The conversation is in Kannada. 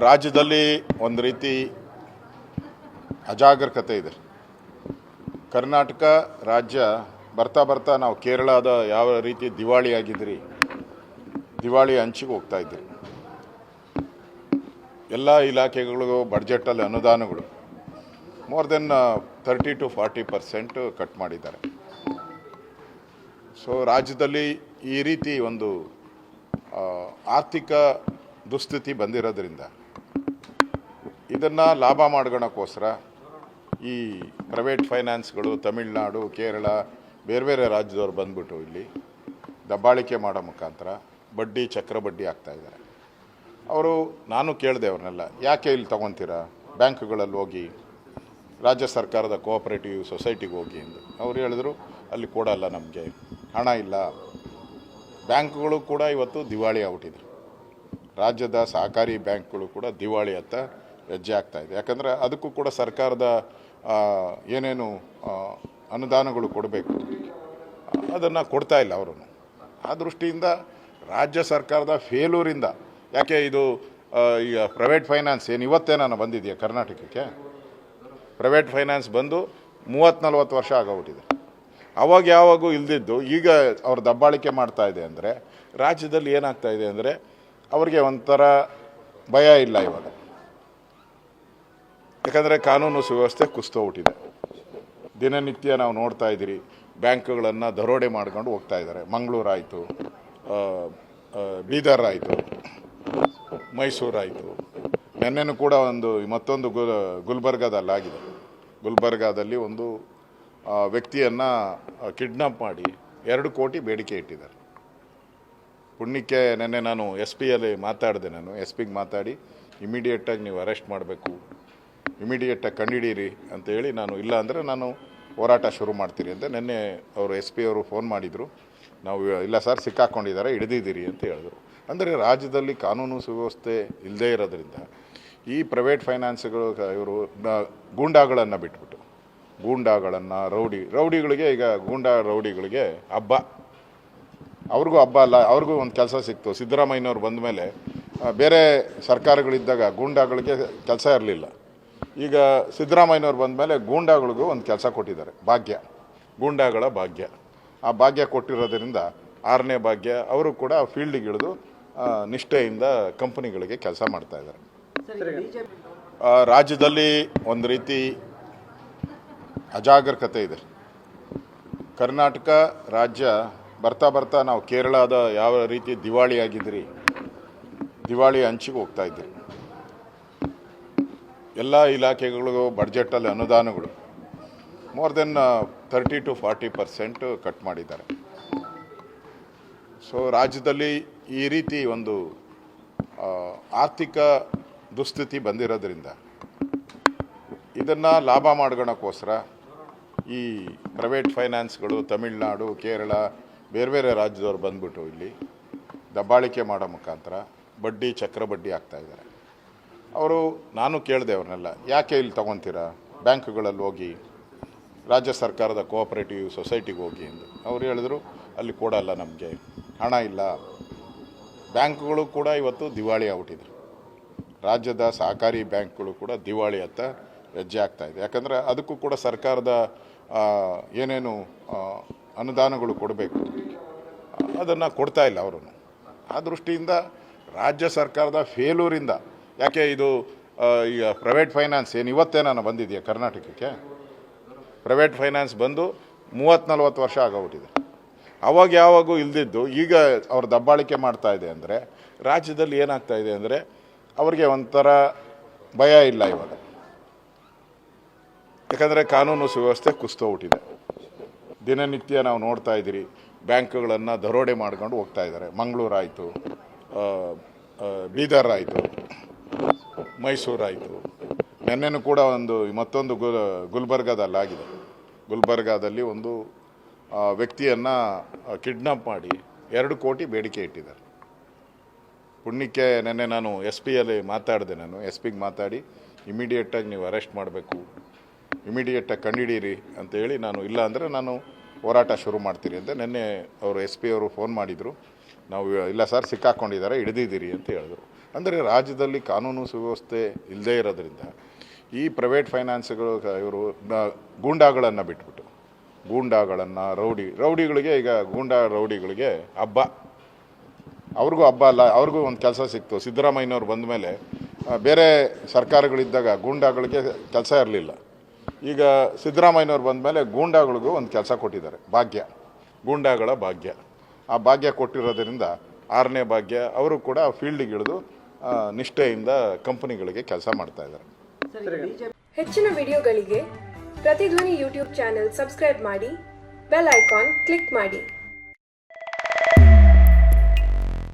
ರಾಜ್ಯದಲ್ಲಿ ಒಂದು ರೀತಿ ಅಜಾಗರೂಕತೆ ಇದೆ. ಕರ್ನಾಟಕ ರಾಜ್ಯ ಬರ್ತಾ ಬರ್ತಾ ನಾವು ಕೇರಳದ ಯಾವ ರೀತಿ ದಿವಾಳಿ ಆಗಿದ್ರಿ, ದಿವಾಳಿ ಅಂಚಿಗೆ ಹೋಗ್ತಾ ಇದ್ದೀರಿ. ಎಲ್ಲ ಇಲಾಖೆಗಳಿಗೂ ಬಡ್ಜೆಟಲ್ಲಿ ಅನುದಾನಗಳು ಮೋರ್ ದೆನ್ 30 to 40% ಕಟ್ ಮಾಡಿದ್ದಾರೆ. ಸೊ ರಾಜ್ಯದಲ್ಲಿ ಈ ರೀತಿ ಒಂದು ಆರ್ಥಿಕ ದುಸ್ಥಿತಿ ಬಂದಿರೋದ್ರಿಂದ ಇದನ್ನು ಲಾಭ ಮಾಡ್ಕೊಳ್ಳೋಕ್ಕೋಸ್ಕರ ಈ ಪ್ರೈವೇಟ್ ಫೈನಾನ್ಸ್ಗಳು ತಮಿಳುನಾಡು, ಕೇರಳ, ಬೇರೆ ಬೇರೆ ರಾಜ್ಯದವ್ರು ಬಂದ್ಬಿಟ್ಟು ಇಲ್ಲಿ ದಬ್ಬಾಳಿಕೆ ಮಾಡೋ ಮುಖಾಂತರ ಬಡ್ಡಿ ಚಕ್ರ ಬಡ್ಡಿ ಆಗ್ತಾಯಿದ್ದಾರೆ. ಅವರು ನಾನು ಕೇಳಿದೆ ಅವ್ರನ್ನೆಲ್ಲ, ಯಾಕೆ ಇಲ್ಲಿ ತೊಗೊತೀರಾ, ಬ್ಯಾಂಕ್ಗಳಲ್ಲಿ ಹೋಗಿ, ರಾಜ್ಯ ಸರ್ಕಾರದ ಕೋಆಪರೇಟಿವ್ ಸೊಸೈಟಿಗೆ ಹೋಗಿ ಎಂದು. ಅವ್ರು ಹೇಳಿದ್ರು ಅಲ್ಲಿ ಕೊಡಲ್ಲ, ನಮಗೆ ಹಣ ಇಲ್ಲ. ಬ್ಯಾಂಕ್ಗಳು ಕೂಡ ಇವತ್ತು ದಿವಾಳಿ ಆಗ್ಬಿಟ್ಟಿದೆ. ರಾಜ್ಯದ ಸಹಕಾರಿ ಬ್ಯಾಂಕ್ಗಳು ಕೂಡ ದಿವಾಳಿ ಅಂತ ಹೆಜ್ಜೆ ಆಗ್ತಾಯಿದೆ. ಯಾಕಂದರೆ ಅದಕ್ಕೂ ಕೂಡ ಸರ್ಕಾರದ ಏನೇನು ಅನುದಾನಗಳು ಕೊಡಬೇಕು ಅದನ್ನು ಕೊಡ್ತಾ ಇಲ್ಲ ಅವರು. ಆ ದೃಷ್ಟಿಯಿಂದ ರಾಜ್ಯ ಸರ್ಕಾರದ ಫೇಲೂರಿಂದ, ಯಾಕೆ ಇದು ಈಗ ಪ್ರೈವೇಟ್ ಫೈನಾನ್ಸ್ ಏನು ಇವತ್ತೇನಾನು ಬಂದಿದೆಯಾ ಕರ್ನಾಟಕಕ್ಕೆ? ಪ್ರೈವೇಟ್ ಫೈನಾನ್ಸ್ ಬಂದು 30-40 ವರ್ಷ ಆಗೋಗ್ಬಿಟ್ಟಿದೆ. ಅವಾಗ ಯಾವಾಗೂ ಇಲ್ದಿದ್ದು ಈಗ ಅವ್ರು ದಬ್ಬಾಳಿಕೆ ಮಾಡ್ತಾ ಇದೆ ಅಂದರೆ ರಾಜ್ಯದಲ್ಲಿ ಏನಾಗ್ತಾ ಇದೆ ಅಂದರೆ ಅವ್ರಿಗೆ ಒಂಥರ ಭಯ ಇಲ್ಲ ಇವಾಗ. ಯಾಕಂದರೆ ಕಾನೂನು ಸುವ್ಯವಸ್ಥೆ ಕುಸ್ತೋಗ್ಬಿಟ್ಟಿದೆ. ದಿನನಿತ್ಯ ನಾವು ನೋಡ್ತಾ ಇದ್ದೀರಿ, ಬ್ಯಾಂಕ್ಗಳನ್ನು ದರೋಡೆ ಮಾಡ್ಕೊಂಡು ಹೋಗ್ತಾ ಇದ್ದಾರೆ. ಮಂಗಳೂರು ಆಯಿತು, ಬೀದರ್ ಆಯಿತು, ಮೈಸೂರಾಯಿತು, ನೆನ್ನೆನೂ ಕೂಡ ಮತ್ತೊಂದು ಗುಲ್ಬರ್ಗಾದಲ್ಲಾಗಿದೆ. ಗುಲ್ಬರ್ಗಾದಲ್ಲಿ ಒಂದು ವ್ಯಕ್ತಿಯನ್ನು ಕಿಡ್ನಾಪ್ ಮಾಡಿ 2 ಕೋಟಿ ಬೇಡಿಕೆ ಇಟ್ಟಿದ್ದಾರೆ. ಪುಣ್ಯಕ್ಕೆ ನೆನ್ನೆ ನಾನು SP ಮಾತಾಡಿದೆ. ನಾನು SP ಮಾತಾಡಿ ಇಮಿಡಿಯೇಟಾಗಿ ನೀವು ಅರೆಸ್ಟ್ ಮಾಡಬೇಕು, ಇಮಿಡಿಯೇಟಾಗಿ ಕಂಡುಹಿಡೀರಿ ಅಂತ ಹೇಳಿ, ನಾನು ಇಲ್ಲ ಅಂದರೆ ನಾನು ಹೋರಾಟ ಶುರು ಮಾಡ್ತೀರಿ ಅಂತ ನೆನ್ನೆ ಅವರು SP ಅವರು ಫೋನ್ ಮಾಡಿದರು. ನಾವು ಇಲ್ಲ ಸರ್, ಸಿಕ್ಕಾಕ್ಕೊಂಡಿದ್ದಾರೆ, ಹಿಡಿದಿದ್ದೀರಿ ಅಂತ ಹೇಳಿದ್ರು. ಅಂದರೆ ರಾಜ್ಯದಲ್ಲಿ ಕಾನೂನು ಸುವ್ಯವಸ್ಥೆ ಇಲ್ಲದೇ ಇರೋದ್ರಿಂದ ಈ ಪ್ರೈವೇಟ್ ಫೈನಾನ್ಸ್ಗಳು ಇವರು ಗೂಂಡಾಗಳನ್ನು ಬಿಟ್ಬಿಟ್ಟು, ಗೂಂಡಾಗಳನ್ನು ರೌಡಿಗಳಿಗೆ, ಈಗ ರೌಡಿಗಳಿಗೆ ಹಬ್ಬ, ಅವ್ರಿಗೂ ಹಬ್ಬ ಅಲ್ಲ, ಅವ್ರಿಗೂ ಒಂದು ಕೆಲಸ ಸಿಕ್ತು. ಸಿದ್ದರಾಮಯ್ಯನವ್ರು ಬಂದ ಮೇಲೆ ಬೇರೆ ಸರ್ಕಾರಗಳಿದ್ದಾಗ ಗೂಂಡಾಗಳಿಗೆ ಕೆಲಸ ಇರಲಿಲ್ಲ. ಈಗ ಸಿದ್ದರಾಮಯ್ಯನವ್ರು ಬಂದ ಮೇಲೆ ಗೂಂಡಾಗಳಿಗೂ ಒಂದು ಕೆಲಸ ಕೊಟ್ಟಿದ್ದಾರೆ, ಭಾಗ್ಯ, ಗೂಂಡಾಗಳ ಭಾಗ್ಯ. ಆ ಭಾಗ್ಯ ಕೊಟ್ಟಿರೋದ್ರಿಂದ 6ನೇ ಭಾಗ್ಯ ಅವರು ಕೂಡ ಫೀಲ್ಡಿಗೆ ಇಳಿದು ನಿಷ್ಠೆಯಿಂದ ಕಂಪನಿಗಳಿಗೆ ಕೆಲಸ ಮಾಡ್ತಾಯಿದ್ದಾರೆ. ರಾಜ್ಯದಲ್ಲಿ ಒಂದು ರೀತಿ ಅಜಾಗರೂಕತೆ ಇದೆ. ಕರ್ನಾಟಕ ರಾಜ್ಯ ಬರ್ತಾ ಬರ್ತಾ ನಾವು ಕೇರಳದ ಯಾವ ರೀತಿ ದಿವಾಳಿ ಆಗಿದ್ರಿ, ದಿವಾಳಿ ಅಂಚಿಗೆ ಹೋಗ್ತಾ ಇದ್ದೀರಿ. ಎಲ್ಲ ಇಲಾಖೆಗಳಿಗೂ ಬಡ್ಜೆಟಲ್ಲಿ ಅನುದಾನಗಳು ಮೋರ್ ದೆನ್ 30 to 40% ಕಟ್ ಮಾಡಿದ್ದಾರೆ. ಸೊ ರಾಜ್ಯದಲ್ಲಿ ಈ ರೀತಿ ಒಂದು ಆರ್ಥಿಕ ದುಸ್ಥಿತಿ ಬಂದಿರೋದ್ರಿಂದ ಇದನ್ನು ಲಾಭ ಮಾಡ್ಕೊಳ್ಳೋಕ್ಕೋಸ್ಕರ ಈ ಪ್ರೈವೇಟ್ ಫೈನಾನ್ಸ್ಗಳು ತಮಿಳುನಾಡು, ಕೇರಳ, ಬೇರೆ ಬೇರೆ ರಾಜ್ಯದವ್ರು ಬಂದ್ಬಿಟ್ಟು ಇಲ್ಲಿ ದಬ್ಬಾಳಿಕೆ ಮಾಡೋ ಮುಖಾಂತರ ಬಡ್ಡಿ ಚಕ್ರ ಬಡ್ಡಿ ಆಗ್ತಾಯಿದ್ದಾರೆ. ಅವರು ನಾನು ಕೇಳಿದೆ ಅವ್ರನ್ನೆಲ್ಲ, ಯಾಕೆ ಇಲ್ಲಿ ತೊಗೊತೀರಾ, ಬ್ಯಾಂಕ್ಗಳಲ್ಲಿ ಹೋಗಿ, ರಾಜ್ಯ ಸರ್ಕಾರದ ಕೋಆಪರೇಟಿವ್ ಸೊಸೈಟಿಗೆ ಹೋಗಿ ಎಂದು. ಅವ್ರು ಹೇಳಿದ್ರು ಅಲ್ಲಿ ಕೊಡಲ್ಲ, ನಮಗೆ ಹಣ ಇಲ್ಲ. ಬ್ಯಾಂಕ್ಗಳು ಕೂಡ ಇವತ್ತು ದಿವಾಳಿ ಆಗ್ಬಿಟ್ಟಿದೆ. ರಾಜ್ಯದ ಸಹಕಾರಿ ಬ್ಯಾಂಕ್ಗಳು ಕೂಡ ದಿವಾಳಿ ಅಂತ ಹೆಜ್ಜೆ ಆಗ್ತಾಯಿದೆ. ಯಾಕಂದರೆ ಅದಕ್ಕೂ ಕೂಡ ಸರ್ಕಾರದ ಏನೇನು ಅನುದಾನಗಳು ಕೊಡಬೇಕು ಅದನ್ನು ಕೊಡ್ತಾ ಇಲ್ಲ ಅವರು. ಆ ದೃಷ್ಟಿಯಿಂದ ರಾಜ್ಯ ಸರ್ಕಾರದ ಫೇಲೂರಿಂದ, ಯಾಕೆ ಇದು ಈಗ ಪ್ರೈವೇಟ್ ಫೈನಾನ್ಸ್ ಏನು ಇವತ್ತೇನಾನು ಬಂದಿದೆಯಾ ಕರ್ನಾಟಕಕ್ಕೆ? ಪ್ರೈವೇಟ್ ಫೈನಾನ್ಸ್ ಬಂದು 30-40 ವರ್ಷ ಆಗೋಗ್ಬಿಟ್ಟಿದೆ. ಅವಾಗ ಯಾವಾಗೂ ಇಲ್ದಿದ್ದು ಈಗ ಅವ್ರು ದಬ್ಬಾಳಿಕೆ ಮಾಡ್ತಾ ಇದೆ ಅಂದರೆ ರಾಜ್ಯದಲ್ಲಿ ಏನಾಗ್ತಾ ಇದೆ ಅಂದರೆ ಅವ್ರಿಗೆ ಒಂಥರ ಭಯ ಇಲ್ಲ ಇವಾಗ. ಯಾಕಂದರೆ ಕಾನೂನು ಸುವ್ಯವಸ್ಥೆ ಕುಸ್ತೋಗ್ಬಿಟ್ಟಿದೆ. ದಿನನಿತ್ಯ ನಾವು ನೋಡ್ತಾ ಇದ್ದೀರಿ, ಬ್ಯಾಂಕ್ಗಳನ್ನು ದರೋಡೆ ಮಾಡ್ಕೊಂಡು ಹೋಗ್ತಾ ಇದ್ದಾರೆ. ಮಂಗಳೂರು ಆಯಿತು, ಬೀದರ್ ಆಯಿತು, ಮೈಸೂರಾಯಿತು, ನೆನ್ನೆನೂ ಕೂಡ ಮತ್ತೊಂದು ಗುಲ್ಬರ್ಗಾದಲ್ಲಾಗಿದೆ. ಗುಲ್ಬರ್ಗಾದಲ್ಲಿ ಒಂದು ವ್ಯಕ್ತಿಯನ್ನು ಕಿಡ್ನಾಪ್ ಮಾಡಿ 2 ಕೋಟಿ ಬೇಡಿಕೆ ಇಟ್ಟಿದ್ದಾರೆ. ಪುಣ್ಯಕ್ಕೆ ನೆನ್ನೆ ನಾನು SP ಮಾತಾಡಿದೆ. ನಾನು SP ಮಾತಾಡಿ ಇಮಿಡಿಯೇಟಾಗಿ ನೀವು ಅರೆಸ್ಟ್ ಮಾಡಬೇಕು, ಇಮಿಡಿಯೇಟಾಗಿ ಕಂಡುಹಿಡೀರಿ ಅಂತ ಹೇಳಿ, ನಾನು ಇಲ್ಲ ಅಂದರೆ ನಾನು ಹೋರಾಟ ಶುರು ಮಾಡ್ತೀರಿ ಅಂತ ನೆನ್ನೆ ಅವರು SP ಅವರು ಫೋನ್ ಮಾಡಿದರು. ನಾವು ಇಲ್ಲ ಸರ್, ಸಿಕ್ಕಾಕ್ಕೊಂಡಿದ್ದಾರೆ, ಹಿಡಿದಿದ್ದೀರಿ ಅಂತ ಹೇಳಿದ್ರು. ಅಂದರೆ ರಾಜ್ಯದಲ್ಲಿ ಕಾನೂನು ಸುವ್ಯವಸ್ಥೆ ಇಲ್ಲದೇ ಇರೋದ್ರಿಂದ ಈ ಪ್ರೈವೇಟ್ ಫೈನಾನ್ಸ್ಗಳು ಇವರು ಗೂಂಡಾಗಳನ್ನು ಬಿಟ್ಬಿಟ್ಟು ಗೂಂಡಾಗಳನ್ನು ರೌಡಿಗಳಿಗೆ ಈಗ ರೌಡಿಗಳಿಗೆ ಹಬ್ಬ, ಅವ್ರಿಗೂ ಹಬ್ಬ ಅಲ್ಲ, ಅವ್ರಿಗೂ ಒಂದು ಕೆಲಸ ಸಿಕ್ತು. ಸಿದ್ದರಾಮಯ್ಯನವ್ರು ಬಂದ ಮೇಲೆ ಬೇರೆ ಸರ್ಕಾರಗಳಿದ್ದಾಗ ಗೂಂಡಾಗಳಿಗೆ ಕೆಲಸ ಇರಲಿಲ್ಲ. ಈಗ ಸಿದ್ದರಾಮಯ್ಯನವ್ರು ಬಂದ ಮೇಲೆ ಗೂಂಡಾಗಳಿಗೂ ಒಂದು ಕೆಲಸ ಕೊಟ್ಟಿದ್ದಾರೆ, ಭಾಗ್ಯ, ಗೂಂಡಾಗಳ ಭಾಗ್ಯ. ಆ ಭಾಗ್ಯ ಕೊಟ್ಟಿರೋದ್ರಿಂದ 6ನೇ ಭಾಗ್ಯ ಅವರು ಕೂಡ ಫೀಲ್ಡಿಗೆ ಇಳಿದು ನಿಷ್ಠೆಯಿಂದ ಕಂಪನಿಗಳಿಗೆ ಕೆಲಸ ಮಾಡ್ತಾ ಇದ್ದಾರೆ. ಹೆಚ್ಚಿನ ವಿಡಿಯೋಗಳಿಗೆ ಪ್ರತಿಧ್ವನಿ ಯೂಟ್ಯೂಬ್ ಚಾನೆಲ್ ಸಬ್ಸ್ಕ್ರೈಬ್ ಮಾಡಿ, ಬೆಲ್ ಐಕಾನ್ ಕ್ಲಿಕ್ ಮಾಡಿ.